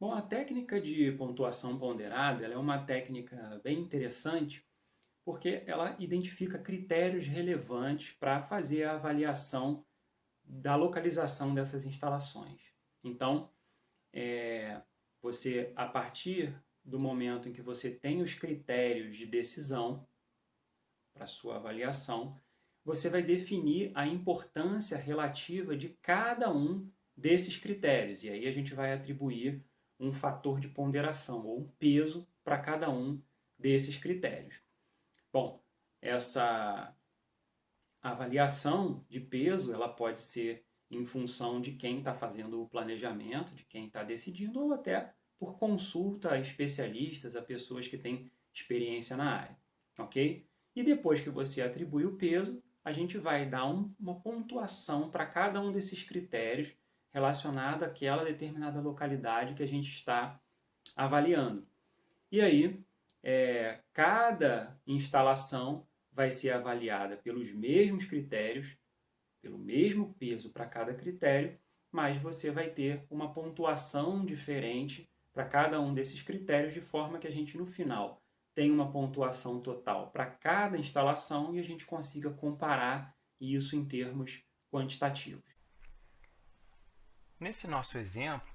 Bom, a técnica de pontuação ponderada ela é uma técnica bem interessante porque ela identifica critérios relevantes para fazer a avaliação da localização dessas instalações. Então, você, a partir do momento em que você tem os critérios de decisão para sua avaliação, você vai definir a importância relativa de cada um desses critérios. E aí a gente vai atribuir um fator de ponderação ou um peso para cada um desses critérios. Bom, essa avaliação de peso ela pode ser em função de quem está fazendo o planejamento, de quem está decidindo, ou até por consulta a especialistas, a pessoas que têm experiência na área, ok? E depois que você atribui o peso, a gente vai dar uma pontuação para cada um desses critérios relacionado àquela determinada localidade que a gente está avaliando. E aí, cada instalação vai ser avaliada pelos mesmos critérios, pelo mesmo peso para cada critério, mas você vai ter uma pontuação diferente para cada um desses critérios, de forma que a gente no final tenha uma pontuação total para cada instalação e a gente consiga comparar isso em termos quantitativos. Nesse nosso exemplo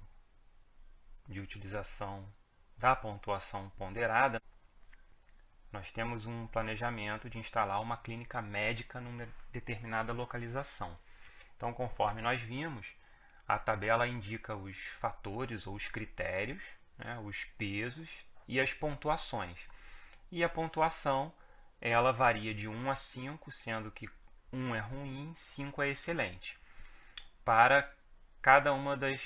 de utilização da pontuação ponderada, nós temos um planejamento de instalar uma clínica médica numa determinada localização. Então, conforme nós vimos, a tabela indica os fatores ou os critérios, né, os pesos e as pontuações. E a pontuação ela varia de 1 a 5, sendo que 1 é ruim, 5 é excelente, para cada uma das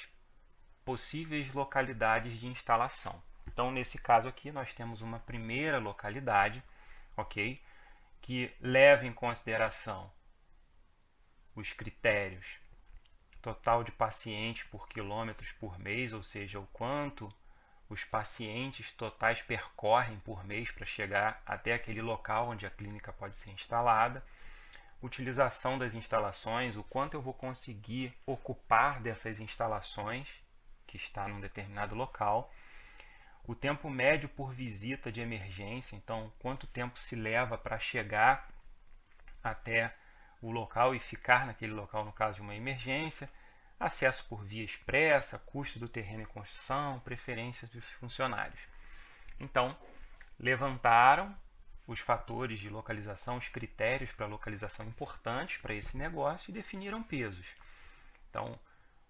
possíveis localidades de instalação. Então, nesse caso aqui, nós temos uma primeira localidade, ok? Que leva em consideração os critérios total de pacientes por quilômetros por mês, ou seja, o quanto os pacientes totais percorrem por mês para chegar até aquele local onde a clínica pode ser instalada, utilização das instalações, o quanto eu vou conseguir ocupar dessas instalações que está num determinado local, o tempo médio por visita de emergência, então quanto tempo se leva para chegar até o local e ficar naquele local no caso de uma emergência, acesso por via expressa, custo do terreno em construção, preferências dos funcionários. Então, levantaram os fatores de localização, os critérios para localização importantes para esse negócio e definiram pesos. Então,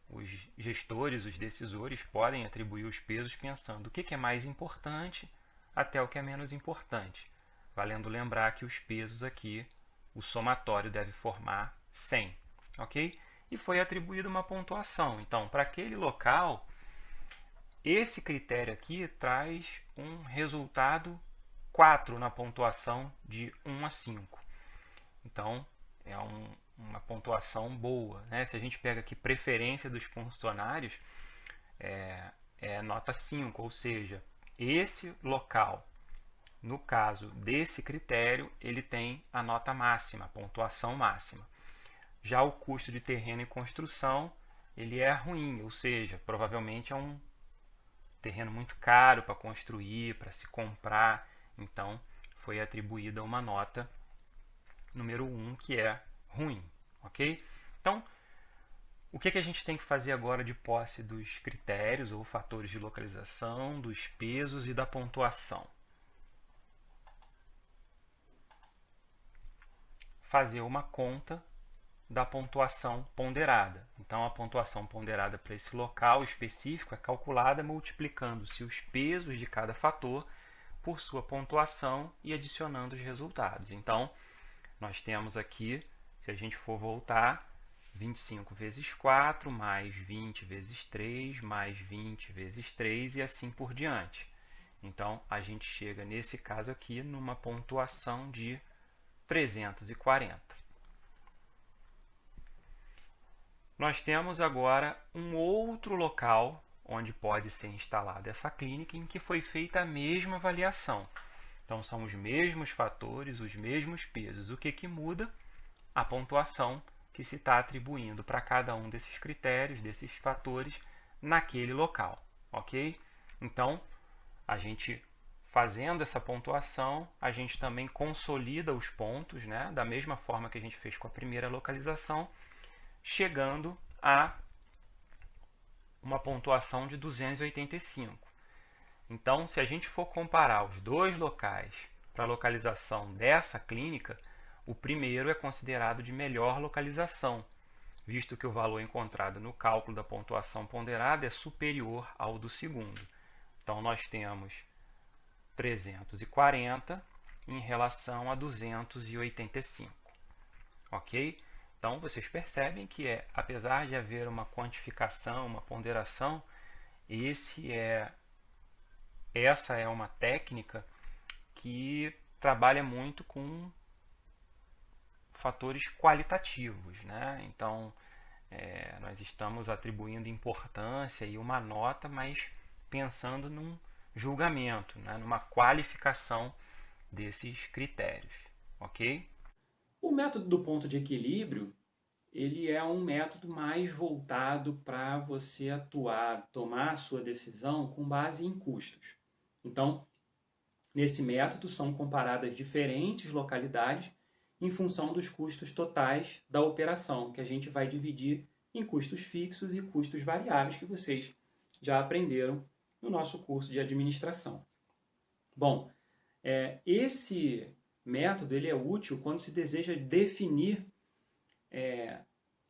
os gestores, os decisores podem atribuir os pesos pensando o que é mais importante até o que é menos importante. Valendo lembrar que os pesos aqui, o somatório deve formar 100, ok? E foi atribuída uma pontuação. Então, para aquele local, esse critério aqui traz um resultado 4 na pontuação de 1 a 5. Então, é uma pontuação boa, né? Se a gente pega aqui preferência dos funcionários, é nota 5, ou seja, esse local, no caso desse critério, ele tem a nota máxima, a pontuação máxima. Já o custo de terreno e construção, ele é ruim, ou seja, provavelmente é um terreno muito caro para construir, para se comprar, então foi atribuída uma nota número 1, que é ruim, ok? Então, o que a gente tem que fazer agora de posse dos critérios ou fatores de localização, dos pesos e da pontuação? Fazer uma conta da pontuação ponderada. Então, a pontuação ponderada para esse local específico é calculada multiplicando-se os pesos de cada fator por sua pontuação e adicionando os resultados. Então, nós temos aqui, se a gente for voltar, 25 vezes 4, mais 20 vezes 3, mais 20 vezes 3 e assim por diante. Então, a gente chega, nesse caso aqui, numa pontuação de 340. Nós temos agora um outro local onde pode ser instalada essa clínica em que foi feita a mesma avaliação. Então, são os mesmos fatores, os mesmos pesos. O que muda? A pontuação que se está atribuindo para cada um desses critérios, desses fatores, naquele local. ok? Então, a gente fazendo essa pontuação, a gente também consolida os pontos, né? Da mesma forma que a gente fez com a primeira localização, chegando a uma pontuação de 285. Então, se a gente for comparar os dois locais para a localização dessa clínica, o primeiro é considerado de melhor localização, visto que o valor encontrado no cálculo da pontuação ponderada é superior ao do segundo. Então, nós temos 340 em relação a 285, ok? Então, vocês percebem que, apesar de haver uma quantificação, uma ponderação, essa é uma técnica que trabalha muito com fatores qualitativos, né? Então, nós estamos atribuindo importância e uma nota, mas pensando num julgamento, né? Numa qualificação desses critérios, ok? O método do ponto de equilíbrio, ele é um método mais voltado para você atuar, tomar a sua decisão com base em custos. Então, nesse método são comparadas diferentes localidades em função dos custos totais da operação, que a gente vai dividir em custos fixos e custos variáveis, que vocês já aprenderam no nosso curso de administração. Bom, esse método ele é útil quando se deseja definir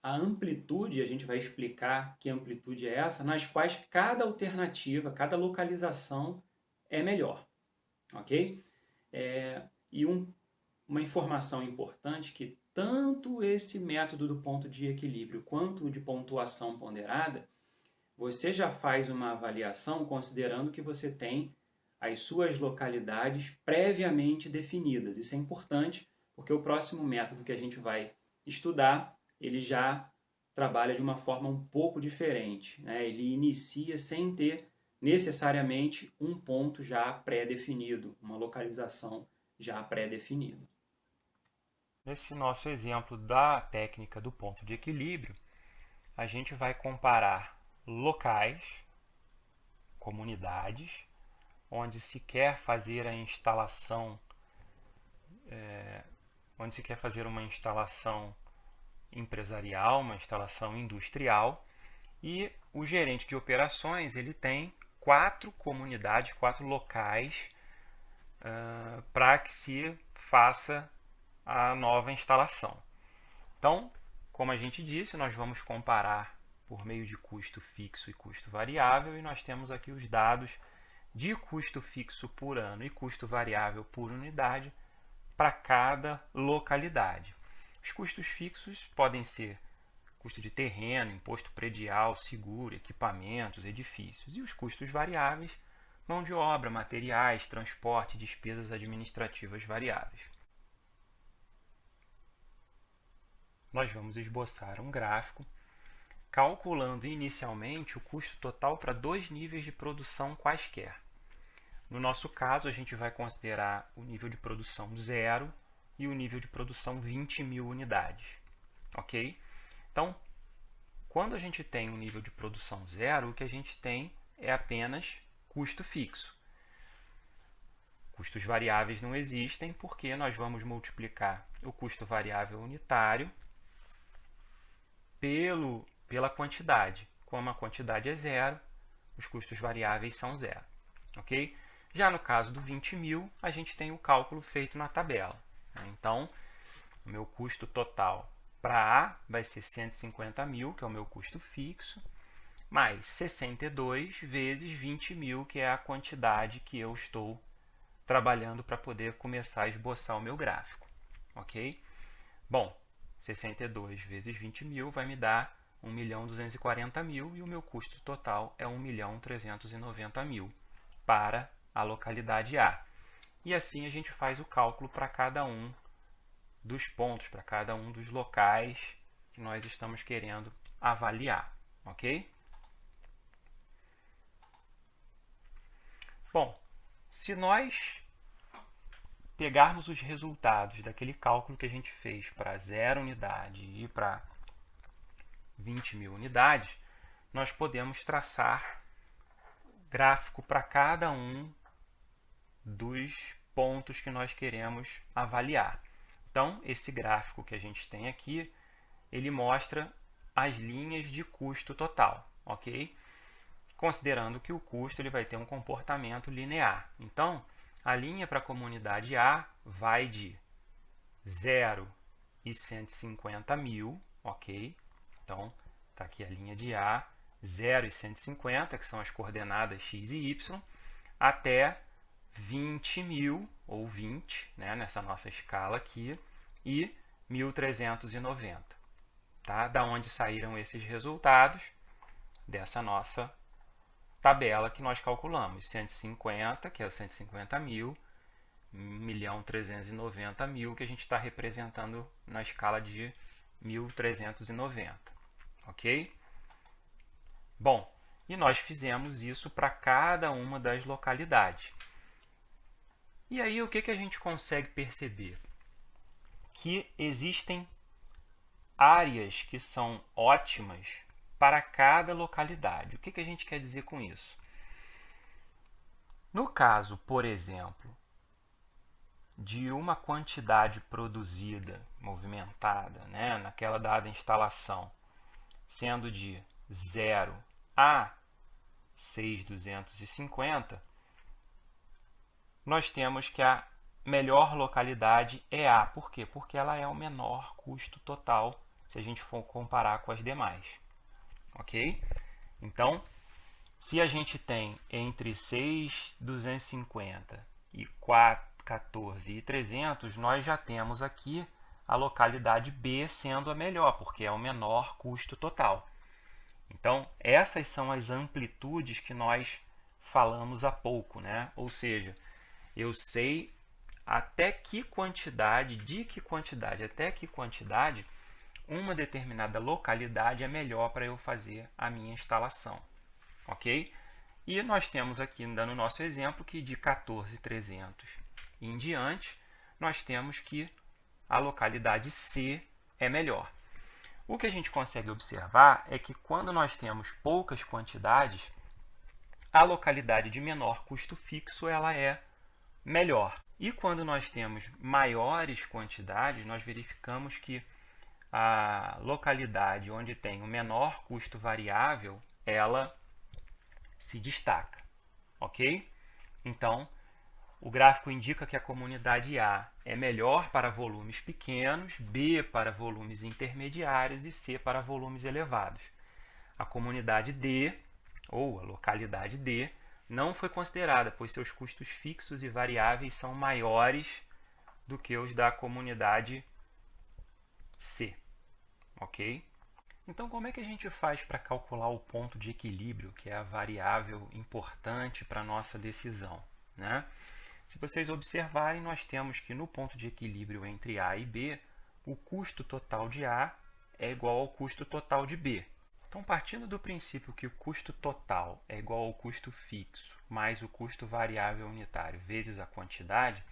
a amplitude, a gente vai explicar que amplitude é essa, nas quais cada alternativa, cada localização é melhor, ok? E uma informação importante que tanto esse método do ponto de equilíbrio quanto o de pontuação ponderada, você já faz uma avaliação considerando que você tem as suas localidades previamente definidas. Isso é importante porque o próximo método que a gente vai estudar, ele já trabalha de uma forma um pouco diferente, né? Ele inicia sem ter necessariamente um ponto já pré-definido, uma localização já pré-definida. Nesse nosso exemplo da técnica do ponto de equilíbrio, a gente vai comparar locais, comunidades, onde se quer fazer a instalação, onde se quer fazer uma instalação empresarial, uma instalação industrial, e o gerente de operações ele tem 4 comunidades, 4 locais para que se faça a nova instalação. Então, como a gente disse, nós vamos comparar por meio de custo fixo e custo variável, e nós temos aqui os dados de custo fixo por ano e custo variável por unidade para cada localidade. Os custos fixos podem ser custo de terreno, imposto predial, seguro, equipamentos, edifícios. E os custos variáveis, mão de obra, materiais, transporte, despesas administrativas variáveis. Nós vamos esboçar um gráfico calculando inicialmente o custo total para 2 níveis de produção quaisquer. No nosso caso, a gente vai considerar o nível de produção 0 e o nível de produção 20.000 unidades. Ok? Então, quando a gente tem um nível de produção 0, o que a gente tem é apenas custo fixo. Custos variáveis não existem porque nós vamos multiplicar o custo variável unitário pela quantidade. Como a quantidade é 0, os custos variáveis são 0. Ok? Já no caso do 20.000, a gente tem o cálculo feito na tabela. Então, o meu custo total para A vai ser 150.000, que é o meu custo fixo, mais 62 vezes 20.000, que é a quantidade que eu estou trabalhando para poder começar a esboçar o meu gráfico. Ok? Bom, 62 vezes 20.000 vai me dar 1.240.000 e o meu custo total é 1.390.000 para a localidade A. E assim a gente faz o cálculo para cada um dos pontos, para cada um dos locais que nós estamos querendo avaliar, ok? Bom, se nós pegarmos os resultados daquele cálculo que a gente fez para 0 unidade e para 20.000 unidades, nós podemos traçar gráfico para cada um dos pontos que nós queremos avaliar. Então, esse gráfico que a gente tem aqui, ele mostra as linhas de custo total, ok? Considerando que o custo ele vai ter um comportamento linear. Então, a linha para a comunidade A vai de 0 e 150 mil, ok? Então, está aqui a linha de A, 0 e 150, que são as coordenadas x e y, até 20 mil, ou 20, né, nessa nossa escala aqui, e 1.390. Tá? Da onde saíram esses resultados? Dessa nossa tabela que nós calculamos. 150, que é os 150 mil, 1.390.000, que a gente está representando na escala de 1.390. Ok? Bom, e nós fizemos isso para cada uma das localidades. E aí, o que a gente consegue perceber? Que existem áreas que são ótimas para cada localidade. O que a gente quer dizer com isso? No caso, por exemplo, de uma quantidade produzida, movimentada, né, naquela dada instalação, sendo de 0 a 6.250, nós temos que a melhor localidade é A. Por quê? Porque ela é o menor custo total se a gente for comparar com as demais. Ok? Então, se a gente tem entre 6.250 e 14.300, nós já temos aqui a localidade B sendo a melhor, porque é o menor custo total. Então, essas são as amplitudes que nós falamos há pouco, né? Ou seja, eu sei até que quantidade, até que quantidade uma determinada localidade é melhor para eu fazer a minha instalação. Ok? E nós temos aqui, dando o nosso exemplo, que de 14.300 em diante, nós temos que a localidade C é melhor. O que a gente consegue observar é que quando nós temos poucas quantidades, a localidade de menor custo fixo ela é melhor. E quando nós temos maiores quantidades, nós verificamos que a localidade onde tem o menor custo variável, ela se destaca, ok? Então, o gráfico indica que a comunidade A é melhor para volumes pequenos, B para volumes intermediários e C para volumes elevados. A comunidade D, ou a localidade D, não foi considerada, pois seus custos fixos e variáveis são maiores do que os da comunidade C. Ok? Então, como é que a gente faz para calcular o ponto de equilíbrio, que é a variável importante para a nossa decisão, né? Se vocês observarem, nós temos que no ponto de equilíbrio entre A e B, o custo total de A é igual ao custo total de B. Então, partindo do princípio que o custo total é igual ao custo fixo mais o custo variável unitário vezes a quantidade,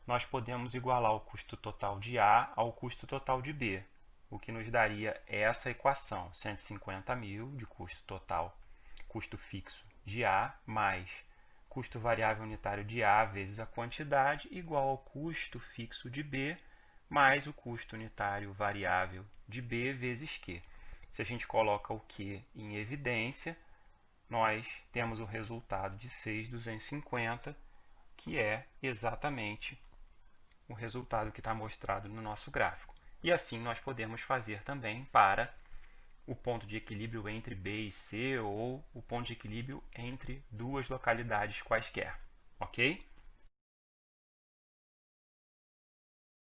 nós podemos igualar o custo total de A ao custo total de B, o que nos daria essa equação, 150.000 de custo total, custo fixo de A, mais custo variável unitário de A vezes a quantidade, igual ao custo fixo de B, mais o custo unitário variável de B vezes Q. Se a gente coloca o Q em evidência, nós temos o resultado de 6.250, que é exatamente o resultado que está mostrado no nosso gráfico. E assim nós podemos fazer também para o ponto de equilíbrio entre B e C ou o ponto de equilíbrio entre duas localidades quaisquer. Ok?